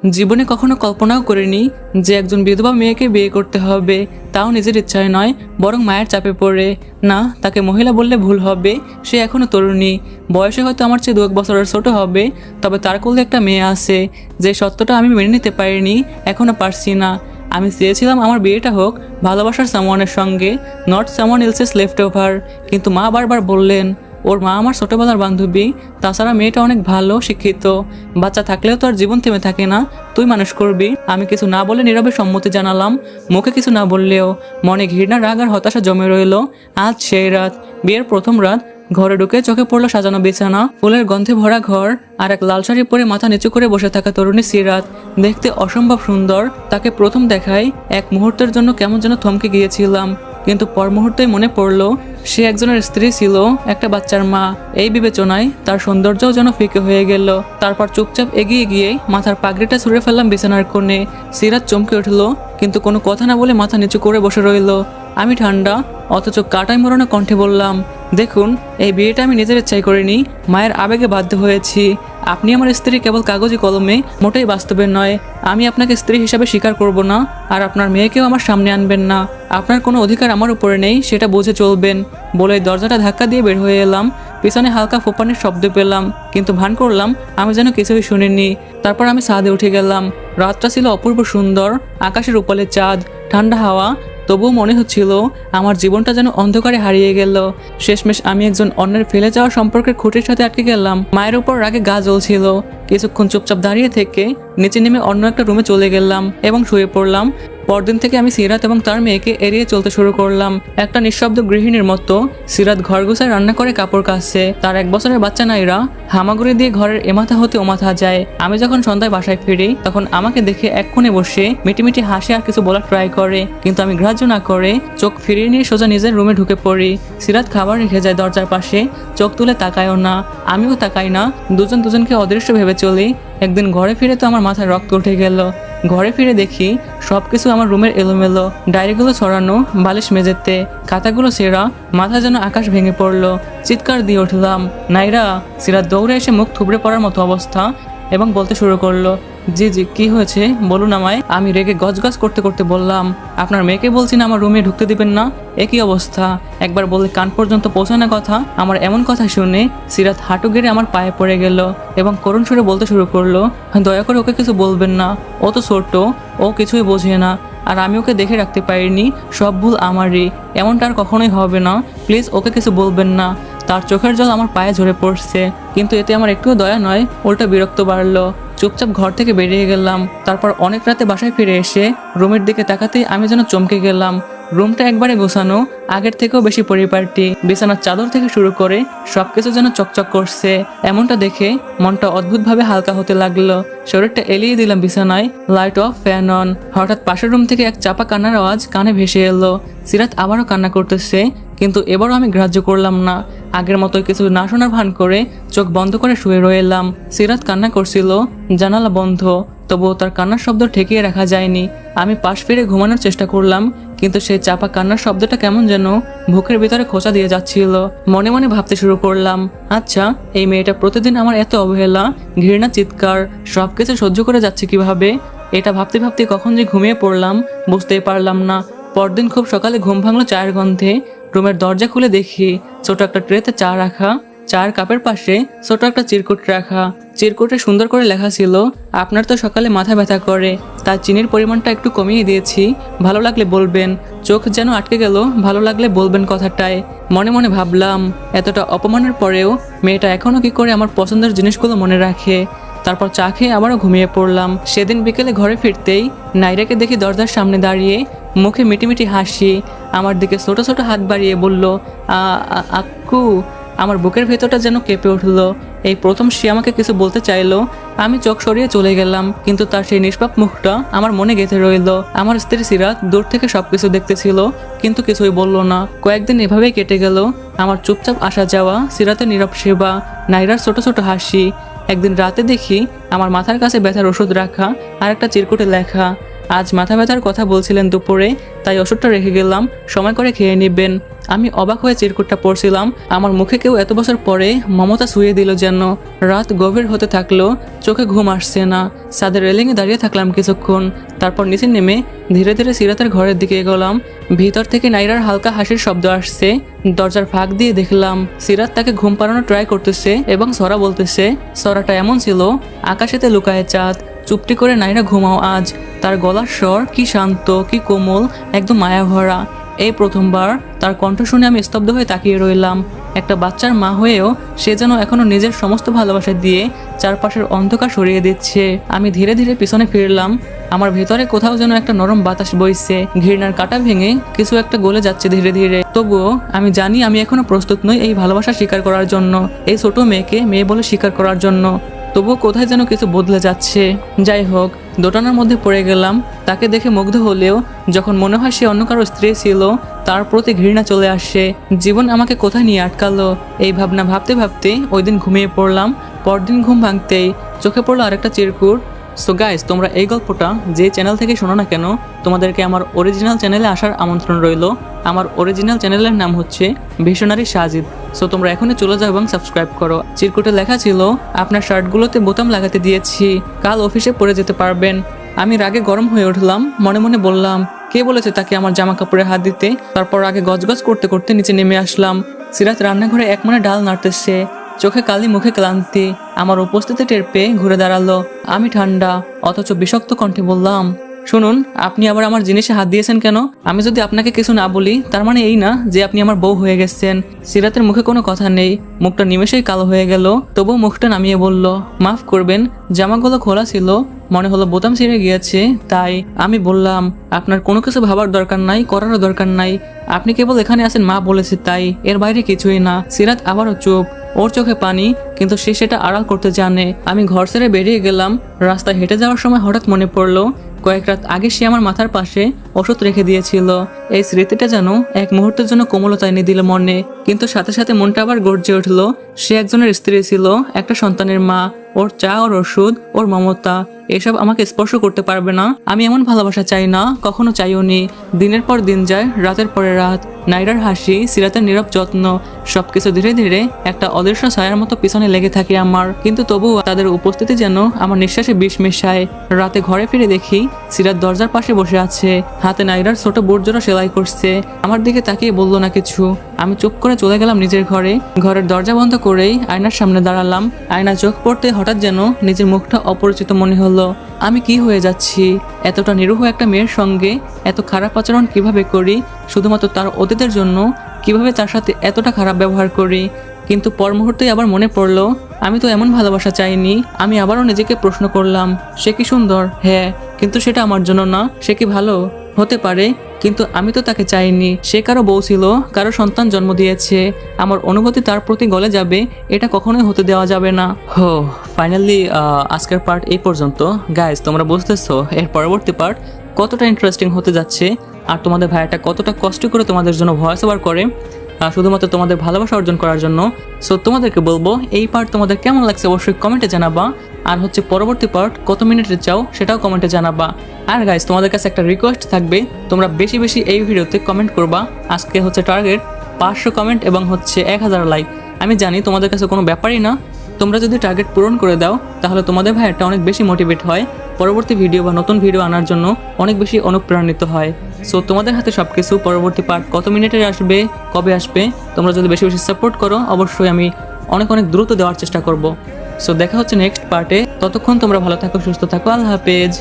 জীবনে কখনো কল্পনাও করিনি যে একজন বিধবা মেয়েকে বিয়ে করতে হবে, তাও নিজের ইচ্ছায় নয় বরং মায়ের চাপে পড়ে। না, তাকে মহিলা বললে ভুল হবে, সে এখনও তরুণী, বয়সে হয়তো আমার চেয়ে 2-1 বছরের ছোট হবে, তবে তার কোলে একটা মেয়ে আছে। যে সত্যটা আমি মেনে নিতে পারিনি, এখনও পারছি না। আমি চেয়েছিলাম আমার বিয়েটা হোক ভালোবাসার সামওয়ানের সঙ্গে, not someone else's left over. কিন্তু মা বারবার বললেন, ওর মা আমার ছোটবেলার বান্ধবী, তাছাড়া মেয়েটা অনেক ভালো শিক্ষিত, বাচ্চা থাকলেও তো আর জীবন থেমে থাকে না, তুই মানুষ করবি। আমি কিছু না বলে নীরবে সম্মতি জানালাম, মুখে কিছু না বললেও মনে ঘৃণা, রাগ আর হতাশা জমে রইল। আজ সেই রাত, বিয়ের প্রথম রাত। ঘরে ঢুকে চোখে পড়লো সাজানো বিছানা, ফুলের গন্ধে ভরা ঘর, আর এক লাল শাড়ি পরে মাথা নিচু করে বসে থাকা তরুণী সিরাত। দেখতে অসম্ভব সুন্দর। তাকে প্রথম দেখায় এক মুহূর্তের জন্য কেমন যেন থমকে গিয়েছিলাম, কিন্তু পর মুহূর্তেই মনে পড়লো সে একজনের স্ত্রী ছিল, একটা বাচ্চার মা। এই বিবেচনায় তার সৌন্দর্যও যেন ফিকে হয়ে গেল। তারপর চুপচাপ এগিয়ে গিয়ে মাথার পাগড়িটা ছুঁড়ে ফেললাম বিছানার কোণে। সিরাত চমকে উঠলো, কিন্তু কোনো কথা না বলে মাথা নিচু করে বসে রইল। আমি ঠান্ডা অথচ কাটাই মরণে কণ্ঠে বললাম, দেখুন, এই বিয়েটা আমি নিজের ইচ্ছাই করিনি, মায়ের আবেগে বাধ্য হয়েছি। আপনি আমার স্ত্রী কেবল কাগজে কলমে, মোটেই বাস্তবের নয়। আমি আপনাকে স্ত্রী হিসাবে স্বীকার করব না, আর আপনার মেয়েকেও আমার সামনে আনবেন না। আপনার কোনো অধিকার আমার উপরে নেই, সেটা বুঝে চলবেন। বলে দরজাটা ধাক্কা দিয়ে বের হয়ে এলাম। পিছনে হালকা ফোপানির শব্দ পেলাম, কিন্তু ভান করলাম আমি যেন কিছুই শুনিনি। তারপর আমি ছাদে উঠে গেলাম। রাতটা ছিল অপূর্ব সুন্দর, আকাশের উপরে চাঁদ, ঠান্ডা হাওয়া। তবুও মনে হচ্ছিল আমার জীবনটা যেন অন্ধকারে হারিয়ে গেল। শেষমেশ আমি একজন অন্যের ফেলে যাওয়া সম্পর্কের খুঁটির সাথে আটকে গেলাম। মায়ের উপর রাগে গা জ্বলছিল। কিছুক্ষণ চুপচাপ দাঁড়িয়ে থেকে নিচে নেমে অন্য একটা রুমে চলে গেলাম এবং শুয়ে পড়লাম। পরদিন থেকে আমি সিরাত এবং তার মেয়েকে এড়িয়ে চলতে শুরু করলাম। একটা নিঃশব্দ গৃহিণীর মতো সিরাত ঘর গুছায়, রান্না করে, কাপড় কাচছে। তার 1 বছরের বাচ্চা নাইরা হামাগুড়ি দিয়ে ঘরের এমাথা হতে ওমাথা যায়। আমি যখন সন্ধ্যায় বাসায় ফিরি, তখন আমাকে দেখে এক কোণে বসে মিটিমিটি হাসি আর কিছু বলার ট্রাই করে, কিন্তু আমি গ্রাহ্য না করে চোখ ফিরিয়ে নিয়ে সোজা নিজের রুমে ঢুকে পড়ি। সিরাত খাবার রেখে যায় দরজার পাশে, চোখ তুলে তাকায়ও না, আমিও তাকাই না। দুজন দুজনকে অদৃশ্য ভেবে চলি। একদিন ঘরে ফিরে তো আমার মাথায় রক্ত উঠে গেল। ঘরে ফিরে দেখি সবকিছু আমার রুমের এলোমেলো, ডায়েরিগুলো ছড়ানো বালিশ মেঝেতে, খাতাগুলো ছেঁড়া, মাথা যেন আকাশ ভেঙে পড়লো। চিৎকার দিয়ে উঠলাম, নাইরা! সিরাত দৌড়ে এসে মুখ থুবড়ে পড়ার মতো অবস্থা এবং বলতে শুরু করলো, জি জি, কি হয়েছে বলুন আমায়। আমি রেগে গজগজ করতে করতে বললাম, আপনার মেয়েকে বলছি না আমার রুমে ঢুকতে দিবেন না। একই অবস্থা, একবার বললে কান পর্যন্ত পৌঁছানো কথা। আমার এমন কথা শুনে সিরাত হাঁটু গেড়ে আমার পায়ে পড়ে গেল এবং করুণ সুরে বলতে শুরু করলো, দয়া করে ওকে কিছু বলবেন না, ও তো ছোট্ট, ও কিছুই বোঝে না, আর আমি ওকে দেখে রাখতে পারিনি, সব ভুল আমারই, এমনটা আর কখনোই হবে না, প্লিজ ওকে কিছু বলবেন না। তার চোখের জল আমার পায়ে ঝরে পড়ছে, কিন্তু এতে আমার একটুও দয়া নয়, উল্টা বিরক্ত বাড়লো। চুপচাপ ঘর থেকে বেরিয়ে গেলাম। তারপর অনেক রাতে বাসায় ফিরে এসে রুমের দিকে তাকাতেই আমি যেন চমকে গেলাম। রুমটা একবারে গোছানো, আগের থেকেও বেশি পরিপাটি। বিছানার চাদর থেকে শুরু করে সবকিছু যেন চকচক করছে। এমনটা দেখে মনটা অদ্ভুতভাবে হালকা হতে লাগলো। শরীরটা এলিয়ে দিলাম বিছানায়, লাইট অফ, ফ্যান অন। হঠাৎ পাশের রুম থেকে এক চাপা কান্নার আওয়াজ কানে ভেসে এলো। সিরাত আবারও কান্না করতেছে, কিন্তু এবারও আমি গ্রাহ্য করলাম না। আগের মতোই কিছু না শোনার ভান করে চোখ বন্ধ করে শুয়ে রইলাম। সিরাত কান্না করছিল, জানালা বন্ধ, তবুও তার কান্নার শব্দ ঠেকিয়ে রাখা যায়নি। আমি পাশ ফিরে ঘুমানোর চেষ্টা করলাম, কিন্তু সেই চাপা কান্নার শব্দটা কেমন যেন বুকের ভিতরে খোঁচা দিয়ে যাচ্ছিল। মনে মনে ভাবতে শুরু করলাম, আচ্ছা, এই মেয়েটা প্রতিদিন আমার এত অবহেলা, ঘৃণা, চিৎকার সবকিছু সহ্য করে যাচ্ছে কিভাবে? এটা ভাবতে ভাবতে কখন যে ঘুমিয়ে পড়লাম বুঝতেই পারলাম না। পরদিন খুব সকালে ঘুম ভাঙলো চায়ের গন্ধে। রুমের দরজা খুলে দেখি ছোট একটা ট্রেতে চা রাখা, চায়ের কাপের পাশে ছোট একটা চিরকুট রাখা। চিরকুটে সুন্দর করে লেখা ছিল, আপনার তো সকালে মাথা ব্যথা করে, তার চিনির পরিমাণটা একটু কমিয়ে দিয়েছি, ভালো লাগলে বলবেন। চোখ যেন আটকে গেল, ভালো লাগলে বলবেন কথাটায়। মনে মনে ভাবলাম, এতটা অপমানের পরেও মেয়েটা এখনো কি করে আমার পছন্দের জিনিসগুলো মনে রাখে। তারপর চা খেয়ে আবারও ঘুমিয়ে পড়লাম। সেদিন বিকেলে ঘরে ফিরতেই নাইরাকে দেখি দরজার সামনে দাঁড়িয়ে, মুখে মিটিমিটি হাসি, আমার দিকে ছোট ছোট হাত বাড়িয়ে বলল, আক্কু। আমার বুকের ভেতরটা যেন কেঁপে উঠলো। এই প্রথম সে আমাকে কিছু বলতে চাইলো। আমি চোখ সরিয়ে চলে গেলাম, কিন্তু তার সেই নিষ্পাপ মুখটা আমার মনে গেঁথে রইল। আমার স্ত্রী সিরাত দূর থেকে সবকিছু দেখতেছিল, কিন্তু কিছুই বলল না। কয়েকদিন এভাবেই কেটে গেল। আমার চুপচাপ আসা যাওয়া, সিরাতের নীরব সেবা, নাইরার ছোট ছোট হাসি। একদিন রাতে দেখি আমার মাথার কাছে ব্যথার ওষুধ রাখা আর একটা চিরকুটে লেখা, আজ মাথা ব্যথার কথা বলছিলেন দুপুরে, তাই ওষুধটা রেখে গেলাম, সময় করে খেয়ে নেবেন। আমি অবাক হয়ে চিরকুটটা পড়ছিলাম। আমার মুখে কেউ এত বছর পরে মমতা শুয়ে দিল যেন। রাত গভীর হতে থাকলো, চোখে ঘুম আসছে না। ছাদের রেলিংয়ে দাঁড়িয়ে থাকলাম কিছুক্ষণ, তারপর নিচে নেমে ধীরে ধীরে সিরাতের ঘরের দিকে এগোলাম। ভিতর থেকে নাইরার হালকা হাসির শব্দ আসছে। দরজার ফাঁক দিয়ে দেখলাম সিরাত তাকে ঘুম পাড়ানোর ট্রাই করতেছে এবং সরা বলতেছে। সরাটা এমন ছিল, আকাশেতে লুকায় চাঁদ, চুপটি করে নাইরা ঘুমাও আজ। তার গলার স্বর কি শান্ত, কি কোমল, একদম মায়া ভরা। এই প্রথমবার তার কণ্ঠ শুনে আমি স্তব্ধ হয়ে তাকিয়ে রইলাম। একটা বাচ্চার মা হয়েও সে যেন এখনো নিজের সমস্ত ভালোবাসা দিয়ে চারপাশের অন্ধকার সরিয়ে দিচ্ছে। আমি ধীরে ধীরে পিছনে ফিরলাম। আমার ভেতরে কোথাও যেন একটা নরম বাতাস বইছে, ঘৃণার কাঁটা ভেঙে কিছু একটা গলে যাচ্ছে ধীরে ধীরে। তবুও আমি জানি আমি এখনো প্রস্তুত নই এই ভালোবাসা স্বীকার করার জন্য, এই ছোট মেয়েকে মেয়ে বলে স্বীকার করার জন্য। তবুও কোথায় যেন কিছু বদলে যাচ্ছে। যাই হোক, দোটানার মধ্যে পড়ে গেলাম। তাকে দেখে মুগ্ধ হলেও যখন মনে হয় সে অন্য কারো স্ত্রী ছিল, তার প্রতি ঘৃণা চলে আসে। জীবন আমাকে কোথায় নিয়ে আটকালো, এই ভাবনা ভাবতে ভাবতে ওই দিন ঘুমিয়ে পড়লাম। পরদিন ঘুম ভাঙতেই চোখে পড়লো আরেকটা চিরকুট। সো গাইস, তোমরা এই গল্পটা যে চ্যানেল থেকে শোনো না কেন, তোমাদেরকে আমার অরিজিনাল চ্যানেলে আসার আমন্ত্রণ রইল। আমার অরিজিনাল চ্যানেলের নাম হচ্ছে ভিশনারি সাজিদ। সো তোমরা এখনই চলে যাও এবং সাবস্ক্রাইব করো। চিরকুটে লেখা ছিল, আপনার শার্টগুলোতে বোতাম লাগাতে দিয়েছি, কাল অফিসে পরে যেতে পারবেন। আমি রাগে গরম হয়ে উঠলাম, মনে মনে বললাম, কে বলেছে তাকে আমার জামা কাপড়ে হাত দিতে? তারপর আগে গজগজ করতে করতে নিচে নেমে আসলাম। সিরাত রান্নাঘরে এক মনে ডাল নাড়তেছে, চোখে কালি, মুখে ক্লান্তি। আমার উপস্থিতি টের পেয়ে ঘুরে দাঁড়ালো। আমি ঠান্ডা অথচ বিষাক্ত কণ্ঠে বললাম, শুনুন, আপনি আবার আমার জিনিসে হাত দিয়েছেন কেন? আমি যদি আপনাকে কিছু না বলি তার মানে এই না যে আপনি আমার বউ হয়ে গেছেন। সিরাতের মুখে কোনো কথা নেই, মুখটা নিমেষেই কালো হয়ে গেল। তবু মুখটা নামিয়ে বলল, মাফ করবেন, জামাগুলো খোলা ছিল, মনে হলো বোতাম ছিঁড়ে গিয়েছে তাই। আমি বললাম, আপনার কোনো কিছু ভাবার দরকার নাই, করারও দরকার নাই, আপনি কেবল এখানে আছেন মা বলেছে তাই, এর বাইরে কিছুই না। সিরাত আবারও চুপ, ওর চোখে পানি, কিন্তু সে সেটা আড়াল করতে জানে। আমি ঘর ছেড়ে বেরিয়ে গেলাম। রাস্তায় হেঁটে যাওয়ার সময় হঠাৎ মনে পড়লো, কয়েক রাত আগে সে আমার মাথার পাশে ওষুধ রেখে দিয়েছিল। এই স্মৃতিটা যেন এক মুহূর্তের জন্য কোমলতা এনে দিল মনে, কিন্তু সাথে সাথে মনটা আবার গর্জে উঠল। সে একজনের স্ত্রী ছিল, একটা সন্তানের মা। ওর চা, ওর ওষুধ, ওর মমতা, এসব আমাকে স্পর্শ করতে পারবে না। আমি এমন ভালোবাসা চাই না, কখনো চাইও নি। দিনের পর দিন যায়, রাতের পরে রাত। নাইরার হাসি, সিরাতের নীরব যত্ন, সবকিছু ধীরে ধীরে একটা অদৃশ্য ছায়ার মতো পিছনে লেগে থাকে আমার। কিন্তু তবুও তাদের উপস্থিতি যেন আমার নিঃশ্বাসে বিষ মেশায়। রাতে ঘরে ফিরে দেখি সিরাত দরজার পাশে বসে আছে, হাতে নাইরার ছোট বুটজোড়া সেলাই করছে। আমার দিকে তাকিয়ে বললো না কিছু। আমি চুপ করে চলে গেলাম নিজের ঘরে। ঘরের দরজা বন্ধ করেই আয়নার সামনে দাঁড়ালাম। আয়না চোখ পড়তে হঠাৎ যেন নিজের মুখটা অপরিচিত মনে হলো। আমি কি হয়ে যাচ্ছি? এতটা নিরীহ একটা মেয়ের সঙ্গে এত খারাপ আচরণ কিভাবে করি? শুধুমাত্র তার অতীতের জন্য কিভাবে তার সাথে এতটা খারাপ ব্যবহার করি? কিন্তু পর মুহূর্তেই আবার মনে পড়লো, আমি তো এমন ভালোবাসা চাইনি। আমি আবারও নিজেকে প্রশ্ন করলাম, সে কি সুন্দর? হ্যাঁ, কিন্তু সেটা আমার জন্য না। সে কি ভালো? হতে পারে, কিন্তু আমি তো তাকে চাইনি। সে কারো বউ ছিল, কারো সন্তান জন্ম দিয়েছে। আমার অনুভূতি তার প্রতি গলে যাবে, এটা কখনোই হতে দেওয়া যাবে না। ফাইনালি আজকের পার্ট এই পর্যন্ত। গাইজ, তোমরা বুঝতেছো এর পরবর্তী পার্ট কতটা ইন্টারেস্টিং হতে যাচ্ছে, আর তোমাদের ভাইয়াটা কতটা কষ্ট করে তোমাদের জন্য ভয়েস ওভার করে শুধুমাত্র তোমাদের ভালোবাসা অর্জন করার জন্য। সো তোমাদেরকে বলবো, এই পার্ট তোমাদের কেমন লাগছে অবশ্যই কমেন্টে জানাবা। আর হচ্ছে পরবর্তী পার্ট কত মিনিটের চাও সেটাও কমেন্টে জানাবা। আর গাইজ, তোমাদের কাছে একটা রিকোয়েস্ট থাকবে, তোমরা বেশি বেশি এই ভিডিওতে কমেন্ট করবা। আজকে হচ্ছে টার্গেট 500 কমেন্ট এবং হচ্ছে 1000 লাইক। আমি জানি তোমাদের কাছে কোনো ব্যাপারই না, তোমরা যদি টার্গেট পূরণ করে দাও তাহলে তোমাদের ভাইয়াটা অনেক বেশি মোটিভেট হয়, পরবর্তী ভিডিও বা নতুন ভিডিও আনার জন্য অনেক বেশি অনুপ্রাণিত হয়। সো তোমাদের হাতে সব কিছু। পরবর্তী পার্ট কত মিনিটের আসবে, কবে আসবে, তোমরা যদি বেশি বেশি সাপোর্ট করো অবশ্যই আমি অনেক অনেক দ্রুত দেওয়ার চেষ্টা করব। সো দেখা হচ্ছে নেক্সট পার্টে। ততক্ষণ তোমরা ভালো থাকো, সুস্থ থাকো, আল্লাহ হাফেজ।